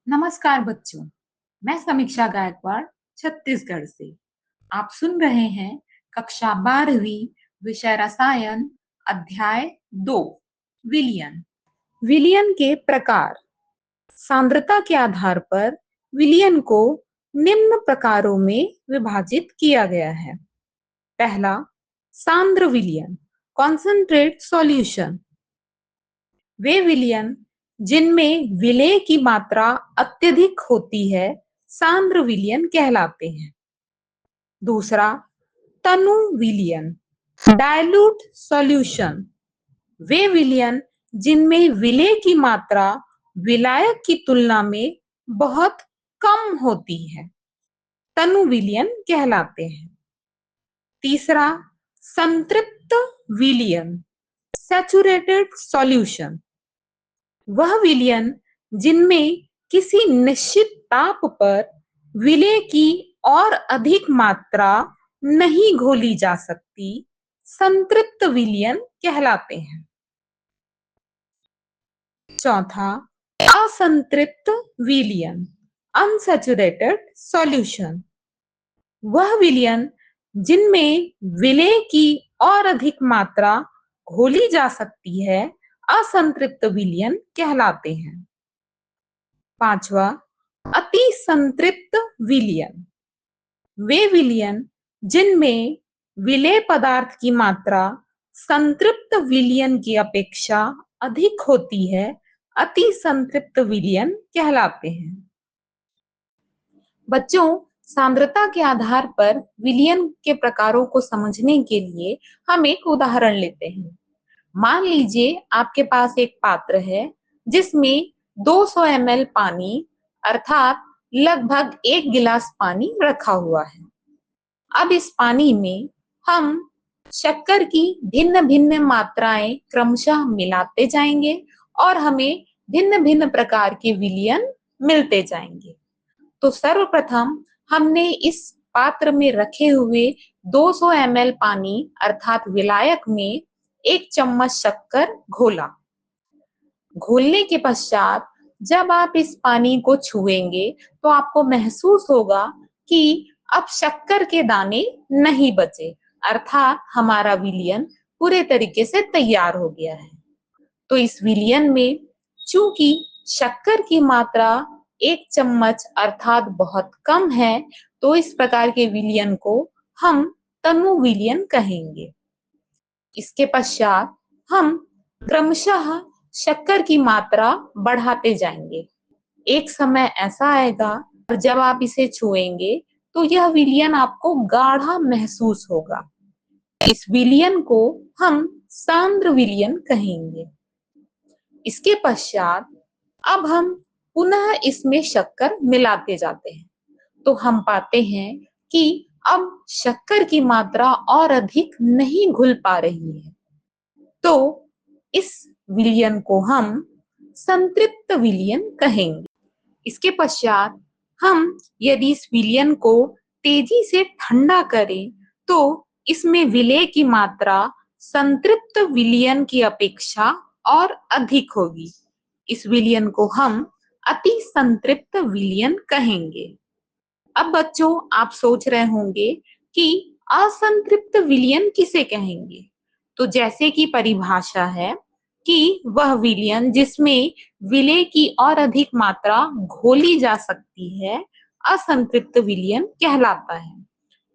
नमस्कार बच्चों, मैं समीक्षा गायकवाड़ छत्तीसगढ़ से। आप सुन रहे हैं कक्षा 12वीं विषय रसायन अध्याय 2 विलयन। विलयन के प्रकार। सांद्रता के आधार पर विलयन को निम्न प्रकारों में विभाजित किया गया है। पहला, सांद्र विलयन, कॉन्सेंट्रेट सॉल्यूशन। वे विलयन जिनमें विलेय की मात्रा अत्यधिक होती है सांद्र विलयन कहलाते हैं। दूसरा, तनु विलयन, डायल्यूट सॉल्यूशन। वे विलयन जिनमें विलेय की मात्रा विलायक की तुलना में बहुत कम होती है तनु विलयन कहलाते हैं। तीसरा, संतृप्त विलयन, सैचुरेटेड सॉल्यूशन। वह विलयन जिनमें किसी निश्चित ताप पर विलेय की और अधिक मात्रा नहीं घोली जा सकती संतृप्त विलयन कहलाते हैं। चौथा, असंतृप्त विलयन, अनसैचुरेटेड सॉल्यूशन। वह विलयन जिनमें विलेय की और अधिक मात्रा घोली जा सकती है असंतृप्त विलयन कहलाते हैं। पांचवा, अति संतृप्त विलयन। वे विलयन जिनमें विलेय पदार्थ की मात्रा संतृप्त विलयन की अपेक्षा अधिक होती है अति संतृप्त विलयन कहलाते हैं। बच्चों, सांद्रता के आधार पर विलयन के प्रकारों को समझने के लिए हम एक उदाहरण लेते हैं। मान लीजिए आपके पास एक पात्र है जिसमें 200 ml पानी अर्थात लगभग 1 गिलास पानी रखा हुआ है। अब इस पानी में हम शक्कर की भिन्न भिन्न मात्राएं क्रमशः मिलाते जाएंगे और हमें भिन्न भिन्न प्रकार के विलयन मिलते जाएंगे। तो सर्वप्रथम हमने इस पात्र में रखे हुए 200 ml पानी अर्थात विलायक में 1 चम्मच शक्कर घोला। घोलने के पश्चात जब आप इस पानी को छुएंगे तो आपको महसूस होगा कि अब शक्कर के दाने नहीं बचे अर्थात हमारा विलयन पूरे तरीके से तैयार हो गया है। तो इस विलयन में चूंकि शक्कर की मात्रा 1 चम्मच अर्थात बहुत कम है तो इस प्रकार के विलयन को हम तनु विलयन कहेंगे। इसके पश्चात हम क्रमशः शक्कर की मात्रा बढ़ाते जाएंगे। एक समय ऐसा आएगा जब आप इसे छुएंगे तो यह विलयन आपको गाढ़ा महसूस होगा। इस विलयन को हम सांद्र विलयन कहेंगे। इसके पश्चात अब हम पुनः इसमें शक्कर मिलाते जाते हैं तो हम पाते हैं कि अब शक्कर की मात्रा और अधिक नहीं घुल पा रही है। तो इस विलयन को हम संतृप्त विलयन कहेंगे। इसके पश्चात हम यदि इस विलयन को तेजी से ठंडा करें तो इसमें विलेय की मात्रा संतृप्त विलयन की अपेक्षा और अधिक होगी। इस विलयन को हम अति संतृप्त विलयन कहेंगे। अब बच्चों, आप सोच रहे होंगे कि असंतृप्त विलयन किसे कहेंगे? तो जैसे कि परिभाषा है कि वह विलयन जिसमें विलेय की और अधिक मात्रा घोली जा सकती है असंतृप्त विलयन कहलाता है।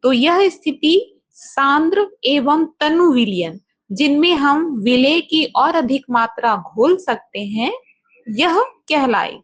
तो यह स्थिति सांद्र एवं तनु विलयन जिनमें हम विलेय की और अधिक मात्रा घोल सकते हैं यह कहलाएगी।